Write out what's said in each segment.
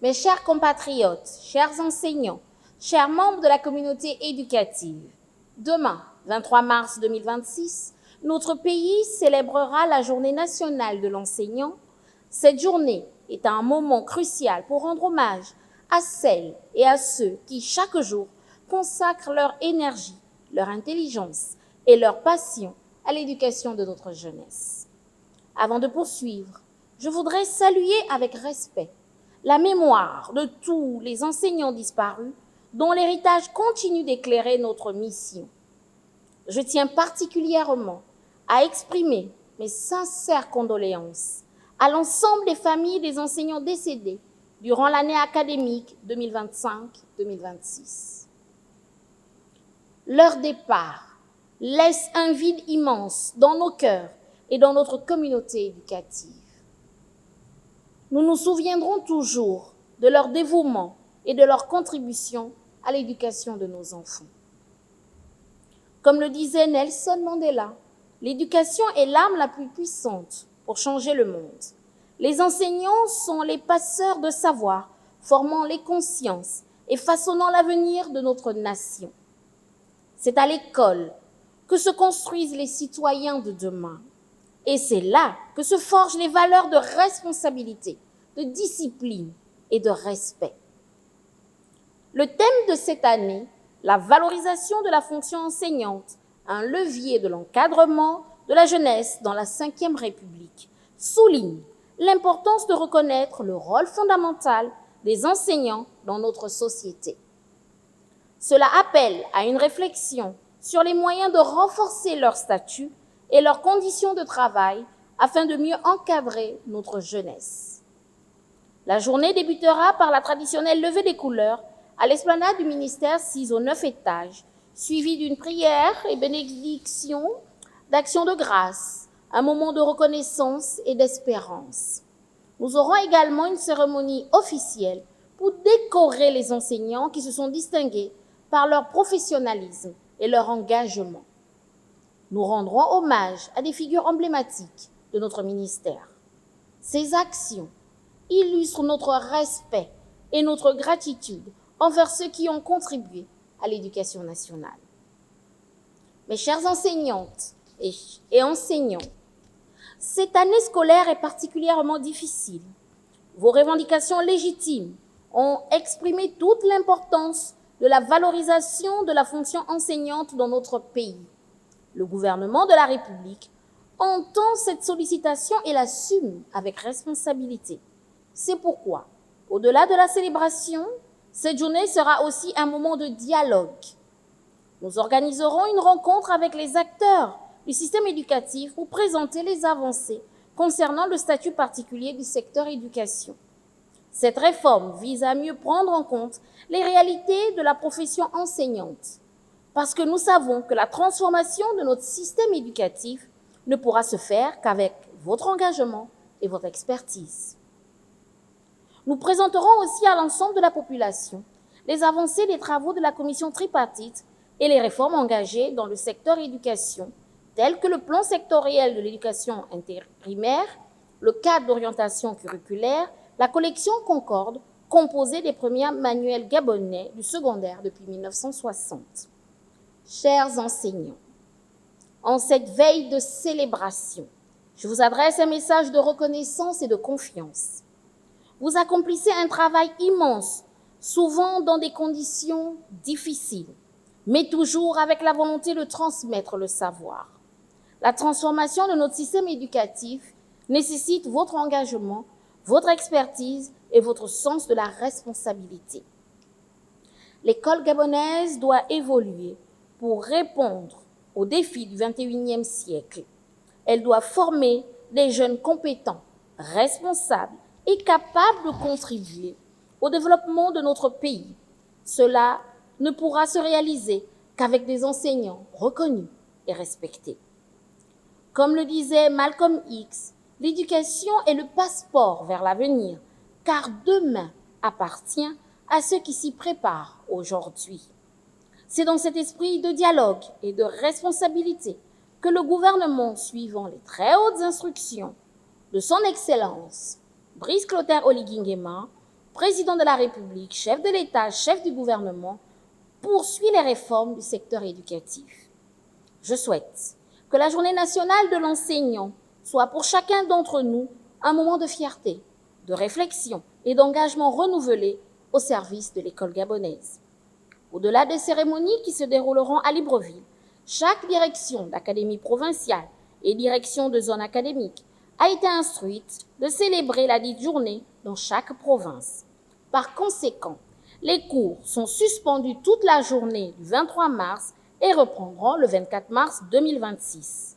Mes chers compatriotes, chers enseignants, chers membres de la communauté éducative, demain, 23 mars 2026, notre pays célébrera la Journée nationale de l'enseignant. Cette journée est un moment crucial pour rendre hommage à celles et à ceux qui, chaque jour, consacrent leur énergie, leur intelligence et leur passion à l'éducation de notre jeunesse. Avant de poursuivre, je voudrais saluer avec respect la mémoire de tous les enseignants disparus dont l'héritage continue d'éclairer notre mission. Je tiens particulièrement à exprimer mes sincères condoléances à l'ensemble des familles des enseignants décédés durant l'année académique 2025-2026. Leur départ laisse un vide immense dans nos cœurs et dans notre communauté éducative. Nous nous souviendrons toujours de leur dévouement et de leur contribution à l'éducation de nos enfants. Comme le disait Nelson Mandela, l'éducation est l'arme la plus puissante pour changer le monde. Les enseignants sont les passeurs de savoir, formant les consciences et façonnant l'avenir de notre nation. C'est à l'école que se construisent les citoyens de demain. Et c'est là que se forgent les valeurs de responsabilité, de discipline et de respect. Le thème de cette année, la valorisation de la fonction enseignante, un levier de l'encadrement de la jeunesse dans la Ve République, souligne l'importance de reconnaître le rôle fondamental des enseignants dans notre société. Cela appelle à une réflexion sur les moyens de renforcer leur statut et leurs conditions de travail afin de mieux encadrer notre jeunesse. La journée débutera par la traditionnelle levée des couleurs à l'esplanade du ministère 6 au 9 étages, suivie d'une prière et bénédiction d'action de grâce, un moment de reconnaissance et d'espérance. Nous aurons également une cérémonie officielle pour décorer les enseignants qui se sont distingués par leur professionnalisme et leur engagement. Nous rendrons hommage à des figures emblématiques de notre ministère. Ces actions illustrent notre respect et notre gratitude envers ceux qui ont contribué à l'éducation nationale. Mes chères enseignantes et enseignants, cette année scolaire est particulièrement difficile. Vos revendications légitimes ont exprimé toute l'importance de la valorisation de la fonction enseignante dans notre pays. Le gouvernement de la République entend cette sollicitation et l'assume avec responsabilité. C'est pourquoi, au-delà de la célébration, cette journée sera aussi un moment de dialogue. Nous organiserons une rencontre avec les acteurs du système éducatif pour présenter les avancées concernant le statut particulier du secteur éducation. Cette réforme vise à mieux prendre en compte les réalités de la profession enseignante, parce que nous savons que la transformation de notre système éducatif ne pourra se faire qu'avec votre engagement et votre expertise. Nous présenterons aussi à l'ensemble de la population les avancées des travaux de la commission tripartite et les réformes engagées dans le secteur éducation, telles que le plan sectoriel de l'éducation interprimaire, le cadre d'orientation curriculaire, la collection Concorde, composée des premiers manuels gabonais du secondaire depuis 1960. Chers enseignants, en cette veille de célébration, je vous adresse un message de reconnaissance et de confiance. Vous accomplissez un travail immense, souvent dans des conditions difficiles, mais toujours avec la volonté de transmettre le savoir. La transformation de notre système éducatif nécessite votre engagement, votre expertise et votre sens de la responsabilité. L'école gabonaise doit évoluer pour répondre aux défis du XXIe siècle. Elle doit former des jeunes compétents, responsables et capables de contribuer au développement de notre pays. Cela ne pourra se réaliser qu'avec des enseignants reconnus et respectés. Comme le disait Malcolm X, l'éducation est le passeport vers l'avenir, car demain appartient à ceux qui s'y préparent aujourd'hui. C'est dans cet esprit de dialogue et de responsabilité que le gouvernement, suivant les très hautes instructions de son Excellence, Brice Clotaire Oligui Nguema, président de la République, chef de l'État, chef du gouvernement, poursuit les réformes du secteur éducatif. Je souhaite que la Journée nationale de l'enseignant soit pour chacun d'entre nous un moment de fierté, de réflexion et d'engagement renouvelé au service de l'école gabonaise. Au-delà des cérémonies qui se dérouleront à Libreville, chaque direction d'académie provinciale et direction de zone académique a été instruite de célébrer la dite journée dans chaque province. Par conséquent, les cours sont suspendus toute la journée du 23 mars et reprendront le 24 mars 2026.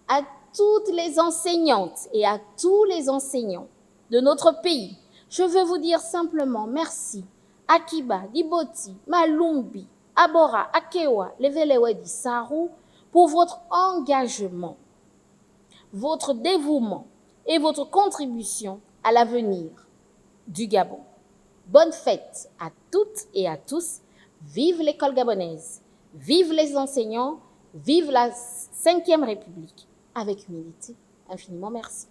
À toutes les enseignantes et à tous les enseignants de notre pays, je veux vous dire simplement merci. Akiba, Diboti, Malumbi, Abora, Akewa, Levelewedi, Sarou, pour votre engagement, votre dévouement et votre contribution à l'avenir du Gabon. Bonne fête à toutes et à tous. Vive l'école gabonaise, vive les enseignants, vive la 5e République. Avec humilité, infiniment merci.